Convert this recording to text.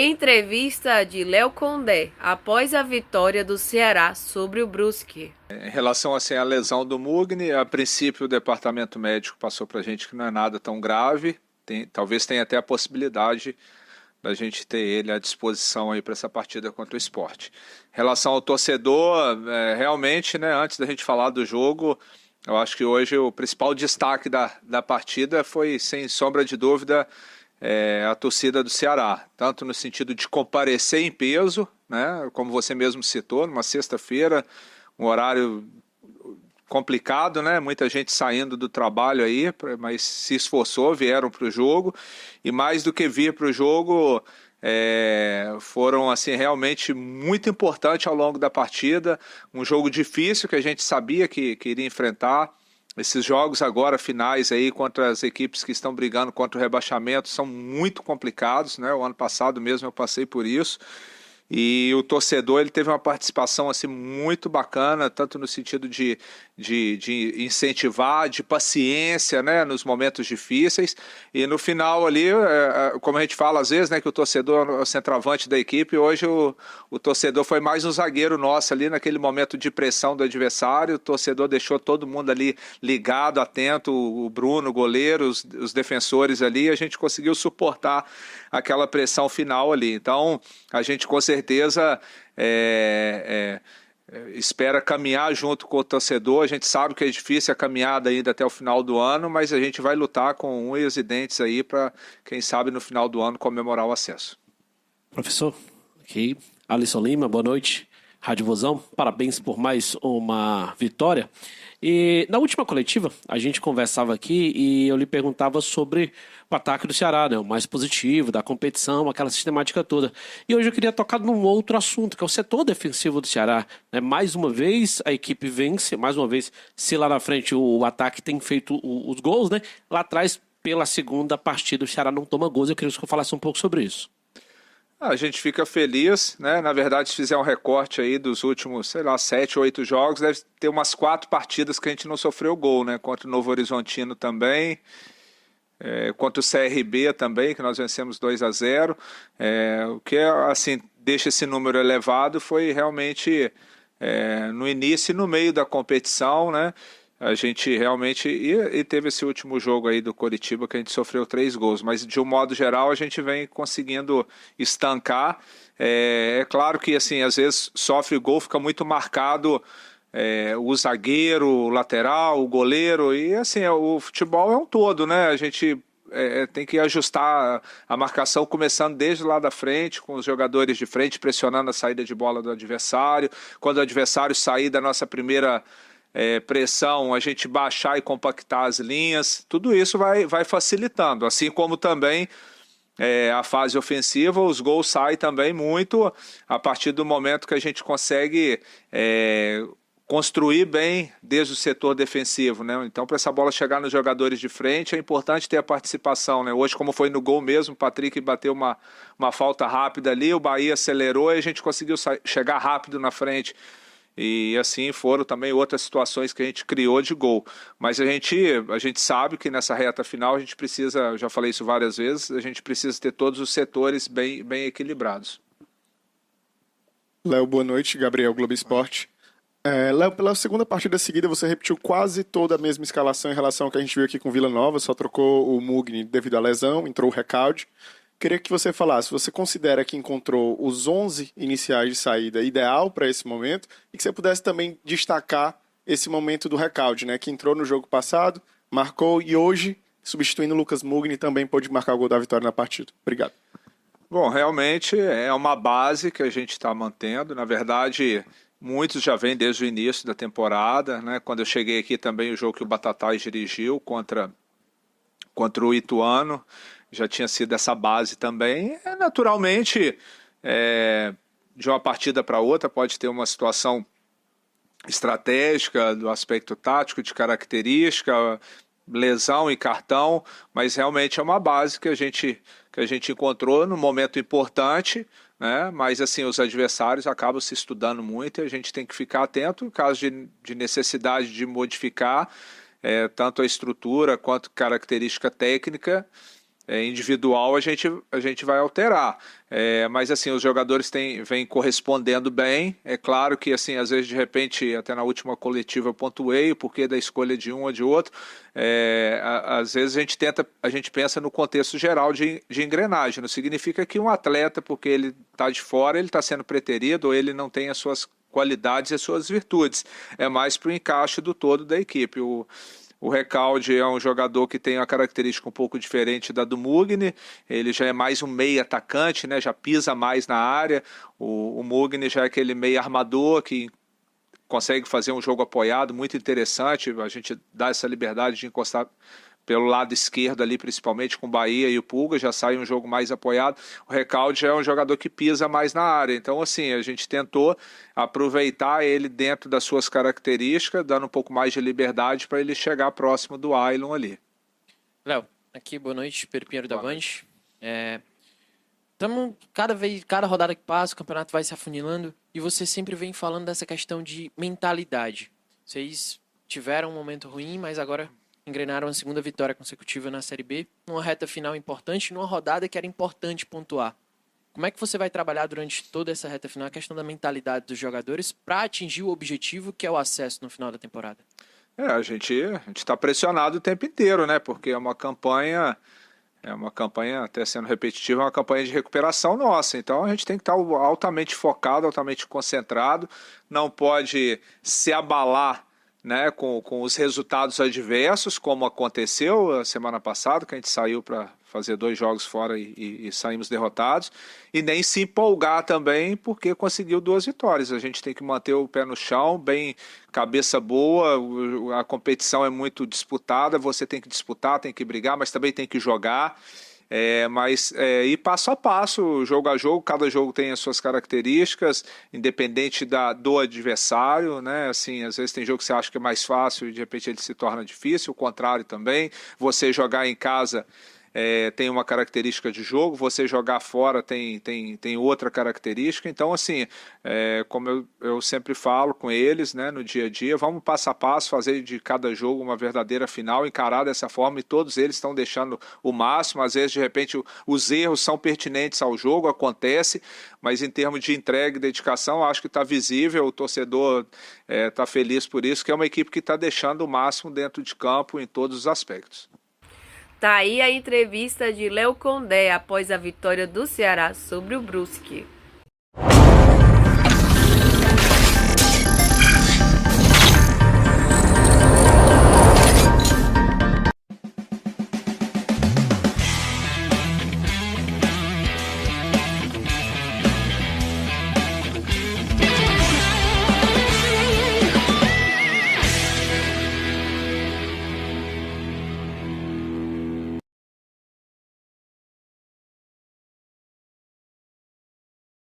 Entrevista de Léo Condé após a vitória do Ceará sobre o Brusque. Em relação assim, à lesão do Mugni, a princípio o departamento médico passou para a gente que não é nada tão grave, talvez tenha até a possibilidade da gente ter ele à disposição aí para essa partida contra o Sport. Em relação ao torcedor, realmente, né, antes da gente falar do jogo, eu acho que hoje o principal destaque da partida foi, sem sombra de dúvida, a torcida do Ceará, tanto no sentido de comparecer em peso, né, como você mesmo citou, numa sexta-feira, um horário complicado, né? Muita gente saindo do trabalho aí, mas se esforçou, vieram para o jogo, e mais do que vir para o jogo, foram assim realmente muito importantes ao longo da partida, um jogo difícil que a gente sabia que iria enfrentar. Esses jogos agora finais aí contra as equipes que estão brigando contra o rebaixamento são muito complicados, né? O ano passado mesmo eu passei por isso. E o torcedor ele teve uma participação assim, muito bacana, tanto no sentido de incentivar, de paciência, né, nos momentos difíceis. E no final ali, como a gente fala às vezes, né, que o torcedor é o centroavante da equipe, hoje o torcedor foi mais um zagueiro nosso ali naquele momento de pressão do adversário. O torcedor deixou todo mundo ali ligado, atento, o Bruno, o goleiro, os defensores ali, e a gente conseguiu suportar aquela pressão final ali. Então, a gente com certeza espera caminhar junto com o torcedor. A gente sabe que é difícil a caminhada ainda até o final do ano, mas a gente vai lutar com unhas e dentes aí para, quem sabe, no final do ano comemorar o acesso. Professor, aqui, Alisson Lima, boa noite. Rádio Vozão, parabéns por mais uma vitória. E na última coletiva, a gente conversava aqui e eu lhe perguntava sobre o ataque do Ceará, né? O mais positivo, da competição, aquela sistemática toda. E hoje eu queria tocar num outro assunto, que é o setor defensivo do Ceará, né? Mais uma vez a equipe vence, mais uma vez, se lá na frente o ataque tem feito os gols, né? Lá atrás, pela segunda partida, o Ceará não toma gols. Eu queria que eu falasse um pouco sobre isso. A gente fica feliz, né? Na verdade, se fizer um recorte aí dos últimos, 7 ou 8 jogos, deve ter umas 4 partidas que a gente não sofreu gol, né? Contra o Novo Horizontino também, contra o CRB também, que nós vencemos 2-0. O que, assim, deixa esse número elevado foi realmente no início e no meio da competição, né? A gente realmente... E teve esse último jogo aí do Coritiba que a gente sofreu 3 gols, mas de um modo geral a gente vem conseguindo estancar. É claro que assim, às vezes sofre gol, fica muito marcado o zagueiro, o lateral, o goleiro, e assim, o futebol é um todo, né? A gente tem que ajustar a marcação começando desde lá da frente, com os jogadores de frente pressionando a saída de bola do adversário. Quando o adversário sair da nossa primeira pressão, a gente baixar e compactar as linhas, tudo isso vai facilitando, assim como também a fase ofensiva, os gols saem também muito a partir do momento que a gente consegue construir bem desde o setor defensivo, né? Então, para essa bola chegar nos jogadores de frente, é importante ter a participação, né? Hoje, como foi no gol mesmo, o Patrick bateu uma falta rápida ali, o Bahia acelerou e a gente conseguiu chegar rápido na frente. E assim foram também outras situações que a gente criou de gol. Mas a gente sabe que nessa reta final a gente precisa, eu já falei isso várias vezes, a gente precisa ter todos os setores bem equilibrados. Léo, boa noite. Gabriel, Globo Esporte. Léo, pela segunda partida seguida você repetiu quase toda a mesma escalação em relação ao que a gente viu aqui com Vila Nova, só trocou o Mugni devido à lesão, entrou o Recalde. Queria que você falasse, você considera que encontrou os 11 iniciais de saída ideal para esse momento e que você pudesse também destacar esse momento do Recalde, né, que entrou no jogo passado, marcou e hoje, substituindo o Lucas Mugni, também pôde marcar o gol da vitória na partida. Obrigado. Bom, realmente é uma base que a gente está mantendo. Na verdade, muitos já vêm desde o início da temporada, né? Quando eu cheguei aqui também o jogo que o Batatais dirigiu contra o Ituano, já tinha sido essa base também. Naturalmente, de uma partida para outra, pode ter uma situação estratégica, do aspecto tático, de característica, lesão e cartão, mas realmente é uma base que a gente encontrou no momento importante, né? Mas assim, os adversários acabam se estudando muito e a gente tem que ficar atento em caso de necessidade de modificar tanto a estrutura quanto característica técnica. individual a gente vai alterar. Mas assim, os jogadores vêm correspondendo bem. É claro que assim, às vezes de repente, até na última coletiva eu pontuei o porquê da escolha de um ou de outro. Às vezes a gente pensa no contexto geral de engrenagem. Não significa que um atleta, porque ele está de fora, ele está sendo preterido ou ele não tem as suas qualidades e as suas virtudes. É mais para o encaixe do todo da equipe. O Recalde é um jogador que tem uma característica um pouco diferente da do Mugni. Ele já é mais um meia atacante, né? Já pisa mais na área. O Mugni já é aquele meia armador que consegue fazer um jogo apoiado muito interessante. A gente dá essa liberdade de encostar pelo lado esquerdo ali, principalmente com o Bahia e o Pulga, já sai um jogo mais apoiado. O Recalde é um jogador que pisa mais na área. Então, assim, a gente tentou aproveitar ele dentro das suas características, dando um pouco mais de liberdade para ele chegar próximo do Ailon ali. Léo, aqui, boa noite, Pedro Pinheiro da Band. Cada rodada que passa, o campeonato vai se afunilando e você sempre vem falando dessa questão de mentalidade. Vocês tiveram um momento ruim, mas agora engrenaram a segunda vitória consecutiva na Série B, numa reta final importante, numa rodada que era importante pontuar. Como é que você vai trabalhar durante toda essa reta final a questão da mentalidade dos jogadores para atingir o objetivo que é o acesso no final da temporada? A gente está pressionado o tempo inteiro, né? Porque é uma campanha, até sendo repetitiva, é uma campanha de recuperação nossa. Então a gente tem que estar altamente focado, altamente concentrado, não pode se abalar, né, com os resultados adversos, como aconteceu a semana passada, que a gente saiu para fazer 2 jogos fora e saímos derrotados, e nem se empolgar também porque conseguiu 2 vitórias. A gente tem que manter o pé no chão, bem cabeça boa, a competição é muito disputada, você tem que disputar, tem que brigar, mas também tem que jogar. Ir passo a passo, jogo a jogo, cada jogo tem as suas características, independente do adversário, né? Assim, às vezes tem jogo que você acha que é mais fácil e de repente ele se torna difícil, o contrário também. Você jogar em casa tem uma característica de jogo, você jogar fora tem outra característica. Então, assim, como eu sempre falo com eles, né, no dia a dia, vamos passo a passo, fazer de cada jogo uma verdadeira final, encarar dessa forma, e todos eles estão deixando o máximo. Às vezes, de repente, os erros são pertinentes ao jogo, acontece, mas em termos de entrega e dedicação, acho que está visível, o torcedor está feliz por isso, que é uma equipe que está deixando o máximo dentro de campo em todos os aspectos. Tá aí a entrevista de Léo Condé após a vitória do Ceará sobre o Brusque.